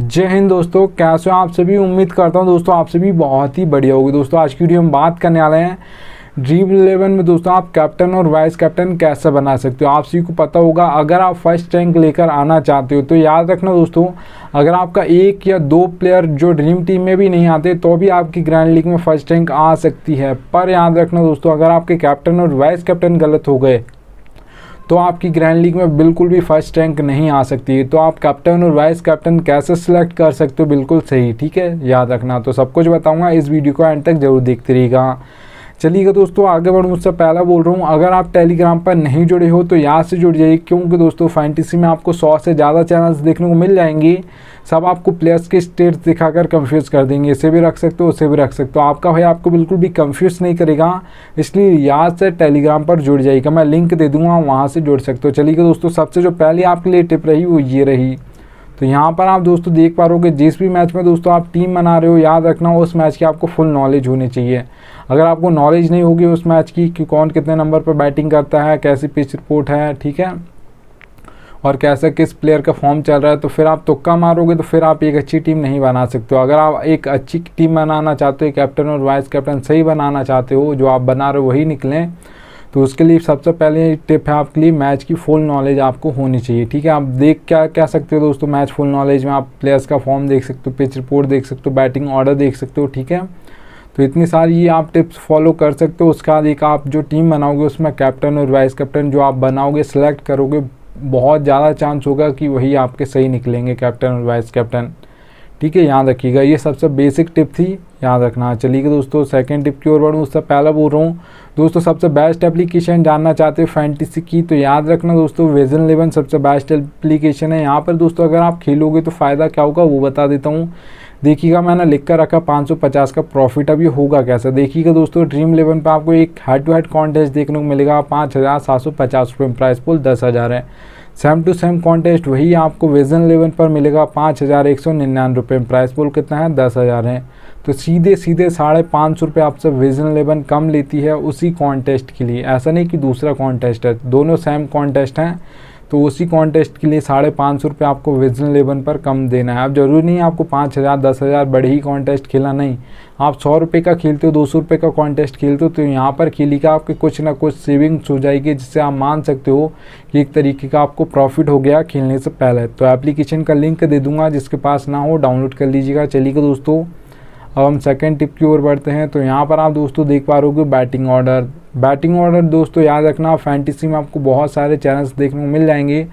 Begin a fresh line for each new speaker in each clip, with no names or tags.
जय हिंद दोस्तों, कैसे हो आप सभी। उम्मीद करता हूं दोस्तों आप सभी बहुत ही बढ़िया होगी। दोस्तों आज की वीडियो में बात करने वाले हैं ड्रीम 11 में दोस्तों आप कैप्टन और वाइस कैप्टन कैसे बना सकते हो। आप सभी को पता होगा, अगर आप फर्स्ट रैंक लेकर आना चाहते हो तो याद रखना दोस्तों, अगर आपका एक या दो प्लेयर जो ड्रीम टीम में भी नहीं आते तो भी आपकी ग्रैंड लीग में फर्स्ट रैंक आ सकती है। पर याद रखना दोस्तों, अगर आपके कैप्टन और वाइस कैप्टन गलत हो गए तो आपकी ग्रैंड लीग में बिल्कुल भी फर्स्ट रैंक नहीं आ सकती। तो आप कैप्टन और वाइस कैप्टन कैसे सिलेक्ट कर सकते हो, बिल्कुल सही, ठीक है, याद रखना। तो सब कुछ बताऊंगा, इस वीडियो को एंड तक जरूर देखते रहिएगा। चलिएगा दोस्तों आगे बढ़ूँ उससे पहला बोल रहा हूँ, अगर आप टेलीग्राम पर नहीं जुड़े हो तो यहाँ से जुड़ जाइए, क्योंकि दोस्तों फैंटेसी में आपको 100 से ज़्यादा चैनल्स देखने को मिल जाएंगे। सब आपको प्लेयर्स के स्टेट्स दिखाकर कंफ्यूज कर देंगे, इसे भी रख सकते हो उसे भी रख सकते हो। आपका भाई आपको बिल्कुल भी कंफ्यूज नहीं करेगा, इसलिए याद से टेलीग्राम पर जुड़ जाइएगा, मैं लिंक दे दूँगा, वहाँ से जुड़ सकते हो। चलिएगा दोस्तों, सबसे जो पहली आपके लिए टिप रही वो ये रही। तो यहाँ पर आप दोस्तों देख पा रहे हो, जिस भी मैच में दोस्तों आप टीम बना रहे हो, याद रखना उस मैच की आपको फुल नॉलेज होनी चाहिए। अगर आपको नॉलेज नहीं होगी उस मैच की कि कौन कितने नंबर पर बैटिंग करता है, कैसी पिच रिपोर्ट है, ठीक है, और कैसा किस प्लेयर का फॉर्म चल रहा है, तो फिर आप तुक्का मारोगे तो फिर आप एक अच्छी टीम नहीं बना सकते हो। अगर आप एक अच्छी टीम बनाना चाहते हो, कैप्टन और वाइस कैप्टन सही बनाना चाहते हो, जो आप बना रहे हो वही निकलें, तो उसके लिए सबसे पहले टिप है आपके लिए, मैच की फुल नॉलेज आपको होनी चाहिए, ठीक है। आप देख क्या सकते हो दोस्तों, मैच फुल नॉलेज में आप प्लेयर्स का फॉर्म देख सकते हो, पिच रिपोर्ट देख सकते हो, बैटिंग ऑर्डर देख सकते हो, ठीक है। तो इतनी सारी ये आप टिप्स फॉलो कर सकते हो। उसके बाद एक आप जो टीम बनाओगे उसमें कैप्टन और वाइस कैप्टन जो आप बनाओगे, सिलेक्ट करोगे, बहुत ज़्यादा चांस होगा कि वही आपके सही निकलेंगे, कैप्टन और वाइस कैप्टन, ठीक है, याद रखिएगा। ये सबसे बेसिक टिप थी, याद रखना। चलिए दोस्तों सेकंड टिप की ओर बढ़ूँ उससे पहले बोल रहा हूँ दोस्तों, सबसे बेस्ट एप्लीकेशन जानना चाहते हो फैंटेसी की तो याद रखना दोस्तों, विजन 11 सबसे बेस्ट एप्लीकेशन है। यहाँ पर दोस्तों अगर आप खेलोगे तो फ़ायदा क्या होगा वो बता देता हूँ। देखिएगा मैंने लिख कर रखा 550 का प्रॉफिट। अब ये होगा कैसा, देखिएगा दोस्तों, ड्रीम 11 पर आपको एक हेड टू हेड कॉन्टेस्ट देखने को मिलेगा। 5,750 रुपये प्राइस पुल 10,000 है। सेम टू सेम कॉन्टेस्ट वही आपको विजन 11 पर मिलेगा। 5,199 रुपये प्राइस पुल कितना है, 10,000 है। तो सीधे 550 रुपये आपसे विजन 11 कम लेती है उसी कॉन्टेस्ट के लिए। ऐसा नहीं कि दूसरा कॉन्टेस्ट है, दोनों सेम कॉन्टेस्ट हैं, तो उसी कॉन्टेस्ट के लिए 550 रुपये आपको विजन 11 पर कम देना है। अब जरूरी नहीं आपको 5,000 10,000 बड़े ही कॉन्टेस्ट खेलना, नहीं, आप 100 रुपये का खेलते हो, 200 रुपये का कॉन्टेस्ट खेलते हो, तो यहाँ पर खेलिएगा, आपके कुछ ना कुछ सेविंग्स हो जाएगी, जिससे आप मान सकते हो कि एक तरीके का आपको प्रॉफिट हो गया खेलने से पहले। तो एप्लीकेशन का लिंक दे दूँगा, जिसके पास ना हो डाउनलोड कर लीजिएगा। चलिएगा दोस्तों अब हम सेकंड टिप की ओर बढ़ते हैं। तो यहाँ पर आप दोस्तों देख पा रहे हो बैटिंग ऑर्डर। बैटिंग ऑर्डर दोस्तों याद रखना, फैंटेसी में आपको बहुत सारे चैनल्स देखने को मिल जाएंगे,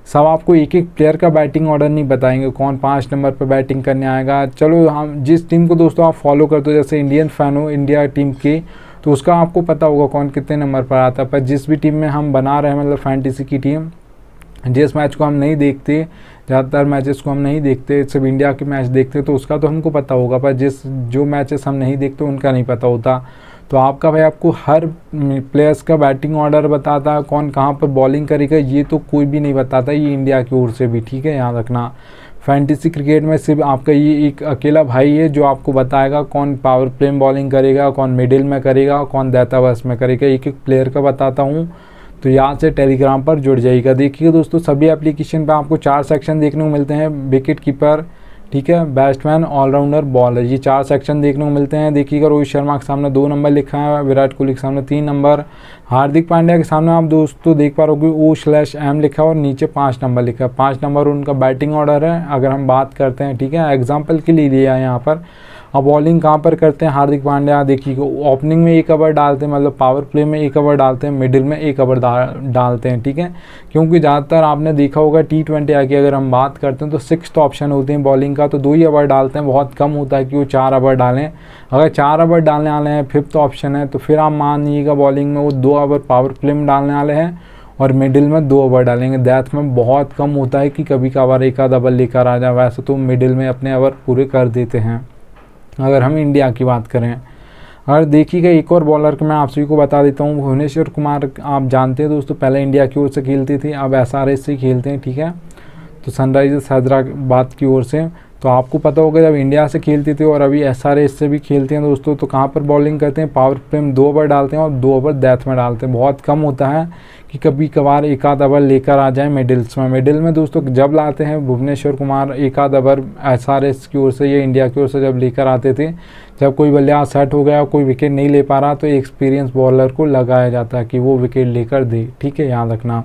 सब आपको एक एक प्लेयर का बैटिंग ऑर्डर नहीं बताएंगे, कौन 5 नंबर पर बैटिंग करने आएगा। चलो हम जिस टीम को दोस्तों आप फॉलो करते हो, जैसे इंडियन फैन हो इंडिया टीम के, तो उसका आपको पता होगा कौन कितने नंबर पर आता है। पर जिस भी टीम में हम बना रहे हैं, मतलब फैंटेसी की टीम, जिस मैच को हम नहीं देखते, ज़्यादातर मैचेस को हम नहीं देखते, सिर्फ इंडिया के मैच देखते, तो उसका तो हमको पता होगा, पर जो मैचेस हम नहीं देखते उनका नहीं पता होता। तो आपका भाई आपको हर प्लेयर्स का बैटिंग ऑर्डर बताता है, कौन कहाँ पर बॉलिंग करेगा ये तो कोई भी नहीं बताता, ये इंडिया की ओर से भी, ठीक है, याद रखना। फैंटेसी क्रिकेट में सिर्फ आपका ये एक अकेला भाई है जो आपको बताएगा कौन पावर प्ले में बॉलिंग करेगा, कौन मिडिल में करेगा, कौन देतावस में करेगा, एक एक प्लेयर का बताता हूँ। तो यहाँ से टेलीग्राम पर जुड़ जाइएगा। देखिए दोस्तों सभी एप्लीकेशन पर आपको 4 सेक्शन देखने को मिलते हैं, विकेट कीपर, ठीक है, बैट्समैन, ऑलराउंडर, बॉलर, ये 4 सेक्शन देखने को मिलते हैं। देखिएगा रोहित शर्मा के सामने 2 नंबर लिखा है, विराट कोहली के सामने 3 नंबर, हार्दिक पांड्या के सामने आप दोस्तों देख पा रहे हो O/M लिखा है और नीचे 5 नंबर लिखा है। 5 नंबर उनका बैटिंग ऑर्डर है, अगर हम बात करते हैं, ठीक है, एग्जाम्पल के लिए लिया है यहाँ पर। अब बॉलिंग कहाँ पर करते हैं हार्दिक पांड्या, देखिए ओपनिंग में 1 ओवर डालते हैं, मतलब पावर प्ले में 1 ओवर डालते हैं, मिडिल में 1 ओवर डालते हैं, ठीक है, क्योंकि ज़्यादातर आपने देखा होगा T20 आके अगर हम बात करते हैं तो 6th ऑप्शन होते हैं बॉलिंग का, तो 2 ही ओवर डालते हैं, बहुत कम होता है कि वो 4 ओवर डालें। अगर 4 ओवर डालने वाले हैं, 5th ऑप्शन है, तो फिर आप मानिएगा बॉलिंग में वो 2 ओवर पावर प्ले में डालने वाले हैं और मिडिल में 2 ओवर डालेंगे। डेथ में बहुत कम होता है कि कभी कभार एक आध ओवर लेकर आ जाए, वैसे तो मिडिल में अपने ओवर पूरे कर देते हैं अगर हम इंडिया की बात करें। अगर देखिएगा एक और बॉलर का मैं आप सभी को बता देता हूँ, भुवनेश्वर कुमार, आप जानते हैं दोस्तों, पहले इंडिया की ओर से खेलते थे, अब SRH से खेलते हैं, ठीक है, तो सनराइजर्स हैदराबाद की ओर से। तो आपको पता होगा जब इंडिया से खेलते थे और अभी SRH से भी खेलते हैं दोस्तों, तो कहाँ पर बॉलिंग करते हैं, पावर प्ले में 2 ओवर डालते हैं और 2 ओवर डेथ में डालते हैं। बहुत कम होता है कि कभी कभार एक आध ओवर लेकर आ जाए मिडिल्स में। मिडिल में दोस्तों जब लाते हैं भुवनेश्वर कुमार एक आध ओवर SRH की ओर से या इंडिया की ओर से जब लेकर आते थे, जब कोई बल्लेबाज सेट हो गया, कोई विकेट नहीं ले पा रहा, तो एक्सपीरियंस बॉलर को लगाया जाता है कि वो विकेट लेकर दे, ठीक है, याद रखना।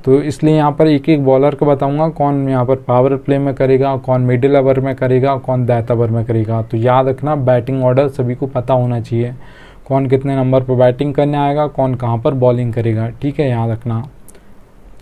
तो इसलिए यहाँ पर एक एक बॉलर को बताऊंगा कौन यहाँ पर पावर प्ले में करेगा, कौन मिडिल ओवर में करेगा, कौन डेथ ओवर में करेगा। तो याद रखना बैटिंग ऑर्डर सभी को पता होना चाहिए, कौन कितने नंबर पर बैटिंग करने आएगा, कौन कहाँ पर बॉलिंग करेगा, ठीक है, याद रखना।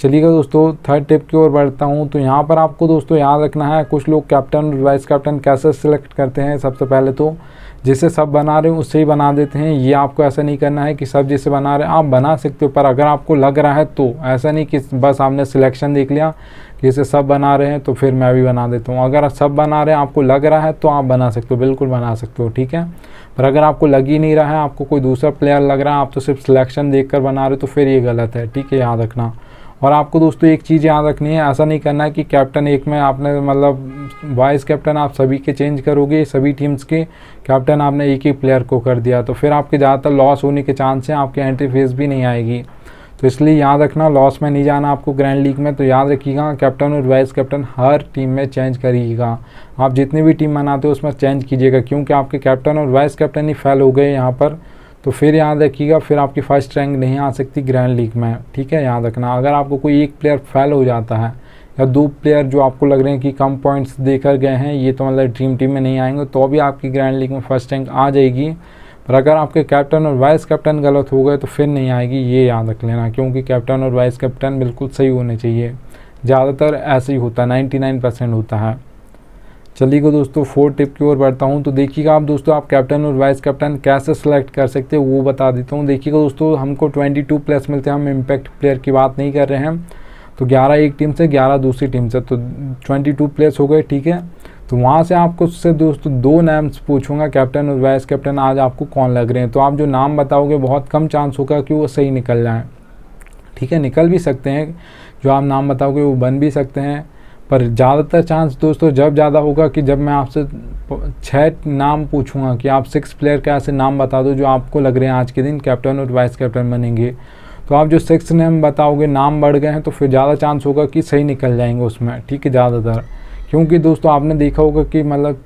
चलिएगा दोस्तों थर्ड टिप की ओर बढ़ता हूँ। तो यहाँ पर आपको दोस्तों याद रखना है कुछ लोग कैप्टन वाइस कैप्टन कैसे सिलेक्ट करते हैं। सबसे पहले तो जिसे सब बना रहे हो उससे ही बना देते हैं। ये आपको ऐसा नहीं करना है कि सब जिसे बना रहे हैं आप बना सकते हो, पर अगर आपको लग रहा है तो ऐसा नहीं कि बस आपने सिलेक्शन देख लिया कि इसे सब बना रहे हैं तो फिर मैं भी बना देता हूँ। अगर सब बना रहे हैं आपको लग रहा है तो आप बना सकते हो, बिल्कुल बना सकते हो, ठीक है। पर अगर आपको लग ही नहीं रहा है, आपको कोई दूसरा प्लेयर लग रहा है, आप तो सिर्फ सिलेक्शन देख कर बना रहे हो, तो फिर ये गलत है, ठीक है, याद रखना। और आपको दोस्तों एक चीज़ याद रखनी है, ऐसा नहीं करना है कि कैप्टन एक में आपने मतलब वाइस कैप्टन आप सभी के चेंज करोगे, सभी टीम्स के कैप्टन आपने एक ही प्लेयर को कर दिया, तो फिर आपके ज़्यादातर लॉस होने के चांस हैं, आपकी एंट्री फीस भी नहीं आएगी। तो इसलिए याद रखना लॉस में नहीं जाना आपको ग्रैंड लीग में। तो याद रखिएगा कैप्टन और वाइस कैप्टन हर टीम में चेंज करिएगा। आप जितनी भी टीम बनाते हो उसमें चेंज कीजिएगा, क्योंकि आपके कैप्टन और वाइस कैप्टन ही फेल हो गए यहाँ पर, तो फिर याद रखिएगा फिर आपकी फर्स्ट रैंक नहीं आ सकती ग्रैंड लीग में, ठीक है, याद रखना। अगर आपको कोई एक प्लेयर फेल हो जाता है या दो प्लेयर जो आपको लग रहे हैं कि कम पॉइंट्स देकर गए हैं, ये तो मतलब ड्रीम टीम में नहीं आएंगे, तो भी आपकी ग्रैंड लीग में फर्स्ट रैंक आ जाएगी। पर अगर आपके कैप्टन और वाइस कैप्टन गलत हो गए तो फिर नहीं आएगी, ये याद रख लेना, क्योंकि कैप्टन और वाइस कैप्टन बिल्कुल सही होने चाहिए। ज़्यादातर ऐसे ही होता है, 99% होता है। चलिए दोस्तों फोर्थ टिप की ओर बढ़ता हूँ। तो देखिएगा आप दोस्तों आप कैप्टन और वाइस कैप्टन कैसे सेलेक्ट कर सकते हो वो बता देता हूँ। देखिएगा दोस्तों हमको 22 प्लेस मिलते हैं, हम इम्पैक्ट प्लेयर की बात नहीं कर रहे हैं। तो 11 एक टीम से, 11 दूसरी टीम से, तो 22 प्लेस हो गए, ठीक है। तो वहाँ से आपको उससे दोस्तों 2 नाम्स पूछूंगा कैप्टन और वाइस कैप्टन, आज आपको कौन लग रहे हैं। तो आप जो नाम बताओगे बहुत कम चांस होगा कि वो सही निकल जाए, ठीक है, निकल भी सकते हैं, जो आप नाम बताओगे वो बन भी सकते हैं, पर ज़्यादातर चांस दोस्तों जब ज़्यादा होगा कि जब मैं आपसे 6 नाम पूछूंगा कि आप 6 प्लेयर के ऐसे नाम बता दो जो आपको लग रहे हैं आज के दिन कैप्टन और वाइस कैप्टन बनेंगे। तो आप जो 6 नेम बताओगे, नाम बढ़ गए हैं, तो फिर ज़्यादा चांस होगा कि सही निकल जाएंगे उसमें, ठीक है, ज़्यादातर। क्योंकि दोस्तों आपने देखा होगा कि मतलब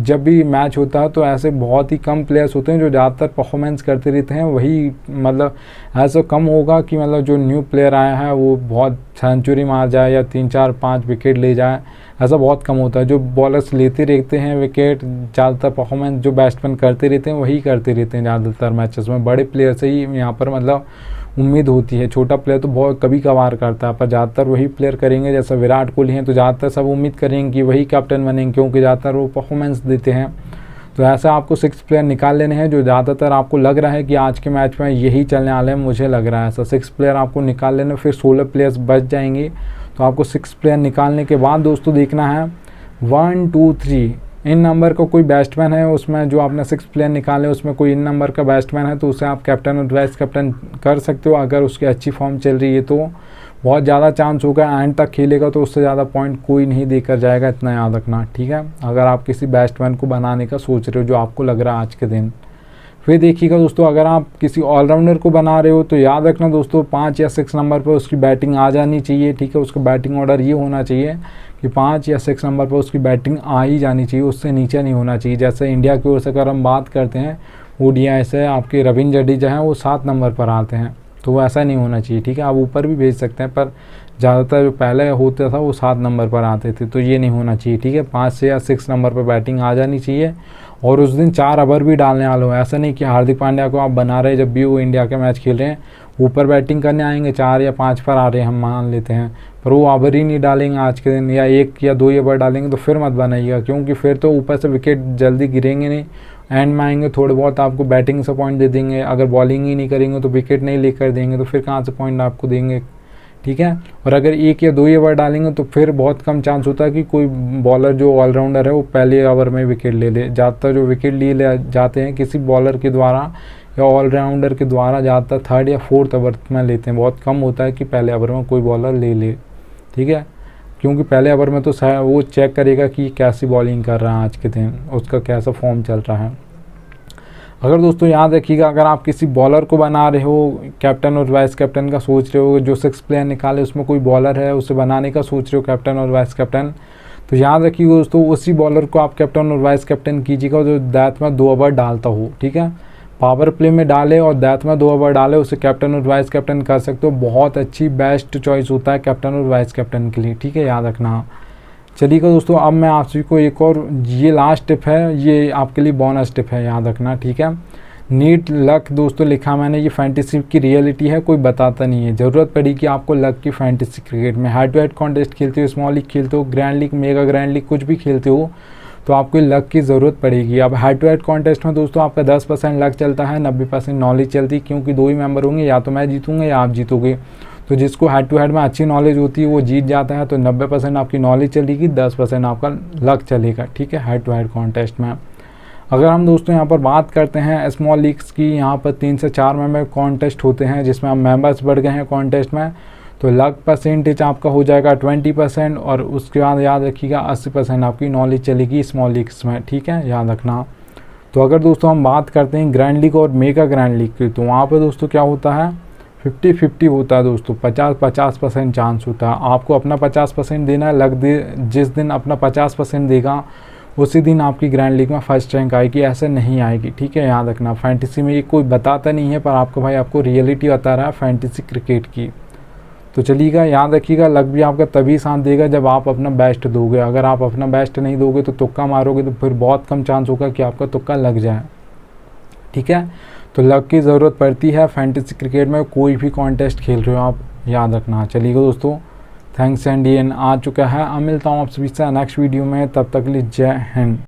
जब भी मैच होता है तो ऐसे बहुत ही कम प्लेयर्स होते हैं जो ज़्यादातर परफॉर्मेंस करते रहते हैं, वही मतलब ऐसा कम होगा कि मतलब जो न्यू प्लेयर आया है वो बहुत सेंचुरी मार जाए या 3 4 5 विकेट ले जाए, ऐसा बहुत कम होता है। जो बॉलर्स लेते रहते हैं विकेट, ज़्यादातर परफॉर्मेंस जो बैट्समैन करते रहते हैं वही करते रहते हैं ज़्यादातर मैचेस में। बड़े प्लेयर से ही यहाँ पर मतलब उम्मीद होती है, छोटा प्लेयर तो बहुत कभी कभार करता है, पर ज़्यादातर वही प्लेयर करेंगे। जैसा विराट कोहली हैं तो ज़्यादातर सब उम्मीद करेंगे कि वही कैप्टन बनेंगे, क्योंकि ज़्यादातर वो परफॉर्मेंस देते हैं। तो ऐसा आपको 6 प्लेयर निकाल लेने हैं जो ज़्यादातर आपको लग रहा है कि आज के मैच में यही चलने वाले हैं, मुझे लग रहा है ऐसा। 6 प्लेयर आपको निकाल लेने, फिर 16 प्लेयर्स बच जाएंगे। तो आपको 6 प्लेयर निकालने के बाद दोस्तों देखना है 1 2 3 इन नंबर का कोई बैट्समैन है उसमें, जो आपने 6 प्लेयर निकाले उसमें कोई इन नंबर का बैट्समैन है तो उसे आप कैप्टन और वाइस कैप्टन कर सकते हो। अगर उसकी अच्छी फॉर्म चल रही है तो बहुत ज़्यादा चांस होगा, एंड तक खेलेगा तो उससे ज़्यादा पॉइंट कोई नहीं देकर जाएगा, इतना याद रखना, ठीक है। अगर आप किसी बैट्समैन को बनाने का सोच रहे हो जो आपको लग रहा है आज के दिन। फिर देखिएगा दोस्तों अगर आप किसी ऑलराउंडर को बना रहे हो तो याद रखना दोस्तों 5 या 6 नंबर पर उसकी बैटिंग आ जानी चाहिए, ठीक है। उसका बैटिंग ऑर्डर ये होना चाहिए कि 5 या 6 नंबर पर उसकी बैटिंग आ ही जानी चाहिए, उससे नीचे नहीं होना चाहिए। जैसे इंडिया की ओर से अगर हम बात करते हैं ODI से आपके रविंद्र जडेजा हैं वो 7 नंबर पर आते हैं, तो वो ऐसा नहीं होना चाहिए, ठीक है। आप ऊपर भी भेज सकते हैं, पर ज़्यादातर जो पहले होता था वो 7 नंबर पर आते थे, तो ये नहीं होना चाहिए, ठीक है। 5 या 6 नंबर पर बैटिंग आ जानी चाहिए। और उस दिन 4 ओवर भी डालने वाले हो, ऐसा नहीं कि हार्दिक पांड्या को आप बना रहे जब भी वो इंडिया के मैच खेल रहे हैं ऊपर बैटिंग करने आएंगे, 4 या 5 पर आ रहे हैं हम मान लेते हैं, पर वो ओवर ही नहीं डालेंगे आज के दिन, या 1 या 2 ओवर डालेंगे, तो फिर मत बनाइएगा, क्योंकि फिर तो ऊपर से विकेट जल्दी गिरेंगे नहीं, एंड में आएंगे थोड़े बहुत आपको बैटिंग से पॉइंट दे देंगे। अगर बॉलिंग ही नहीं करेंगे तो विकेट नहीं लेकर देंगे, तो फिर कहाँ से पॉइंट आपको देंगे, ठीक है। और अगर 1 या 2 ओवर डालेंगे तो फिर बहुत कम चांस होता है कि कोई बॉलर जो ऑलराउंडर है वो पहले ओवर में विकेट ले ले। ज़्यादातर जो विकेट ले जाते हैं किसी बॉलर के द्वारा या ऑलराउंडर के द्वारा ज़्यादातर 3rd या 4th ओवर में लेते हैं, बहुत कम होता है कि पहले ओवर में कोई बॉलर ले ले, ठीक है। क्योंकि पहले ओवर में तो वो चेक करेगा कि कैसी बॉलिंग कर रहा है आज के दिन, उसका कैसा फॉर्म चल रहा है। अगर दोस्तों याद रखिएगा, अगर आप किसी बॉलर को बना रहे हो, कैप्टन और वाइस कैप्टन का सोच रहे हो, जो 6 प्लेयर निकाले उसमें कोई बॉलर है उसे बनाने का सोच रहे हो कैप्टन और वाइस कैप्टन, तो याद रखिएगा दोस्तों उसी बॉलर को आप कैप्टन और वाइस कैप्टन कीजिएगा जो डेथ में 2 ओवर डालता हो। ठीक है, पावर प्ले में डाले और डेथ में 2 ओवर डाले, उसे कैप्टन और वाइस कैप्टन कर सकते हो। बहुत अच्छी बेस्ट चॉइस होता है कैप्टन और वाइस कैप्टन के लिए। ठीक है, याद रखना। चलिएगा दोस्तों, अब मैं आप सभी को एक और, ये लास्ट टिप है, ये आपके लिए बोनस टिप है, याद रखना। ठीक है, नीड लक दोस्तों लिखा मैंने, ये फैंटेसी की रियलिटी है, कोई बताता नहीं है। ज़रूरत पड़ी कि आपको लक की फैंटेसी क्रिकेट में हेड टू हेड कॉन्टेस्ट खेलते हो, स्मॉल लीग खेलते हो, grand league, mega grand league, कुछ भी खेलते हो, तो आपको लक की ज़रूरत पड़ेगी। अब हेड टू हेड कॉन्टेस्ट में दोस्तों आपका 10% लक चलता है, 90% नॉलेज चलती है, क्योंकि 2 ही मेंबर होंगे, या तो मैं जीतूंगा या आप जीतोगे। तो जिसको हेड टू हेड में अच्छी नॉलेज होती है वो जीत जाता है। तो 90% आपकी नॉलेज चलेगी, 10% आपका लक चलेगा। ठीक है, हेड टू हेड कॉन्टेस्ट में। अगर हम दोस्तों यहाँ पर बात करते हैं स्मॉल लीग्स की, यहाँ पर 3 से 4 मेंबर कॉन्टेस्ट होते हैं, जिसमें आप मेंबर्स बढ़ गए हैं कॉन्टेस्ट में, तो लक परसेंटेज आपका हो जाएगा 20%, और उसके बाद याद रखिएगा 80% आपकी नॉलेज चलेगी स्मॉल लीग्स में। ठीक है, याद रखना। तो अगर दोस्तों हम बात करते हैं ग्रैंड लीग और मेगा ग्रैंड लीग की, तो वहाँ पर दोस्तों क्या होता है, 50-50 होता है दोस्तों, 50-50% चांस होता है। आपको अपना 50% देना है, लक दे जिस दिन अपना 50% देगा उसी दिन आपकी ग्रैंड लीग में फर्स्ट रैंक आएगी, ऐसे नहीं आएगी। ठीक है, याद रखना। फैंटेसी में ये कोई बताता नहीं है, पर आपको भाई आपको रियलिटी बता रहा है फैंटेसी क्रिकेट की। तो चलिएगा, याद रखिएगा, लक भी आपका तभी साथ देगा जब आप अपना बेस्ट दोगे। अगर आप अपना बेस्ट नहीं दोगे तो तुक्का मारोगे, तो फिर बहुत कम चांस होगा कि आपका तुक्का लग जाए। ठीक है, तो लक की ज़रूरत पड़ती है फैंटेसी क्रिकेट में, कोई भी कॉन्टेस्ट खेल रहे हो आप, याद रखना। चलिएगा दोस्तों, थैंक्स एंड एन आ चुका है। अब मिलता हूँ आप सभी से नेक्स्ट वीडियो में, तब तक के लिए जय हिंद।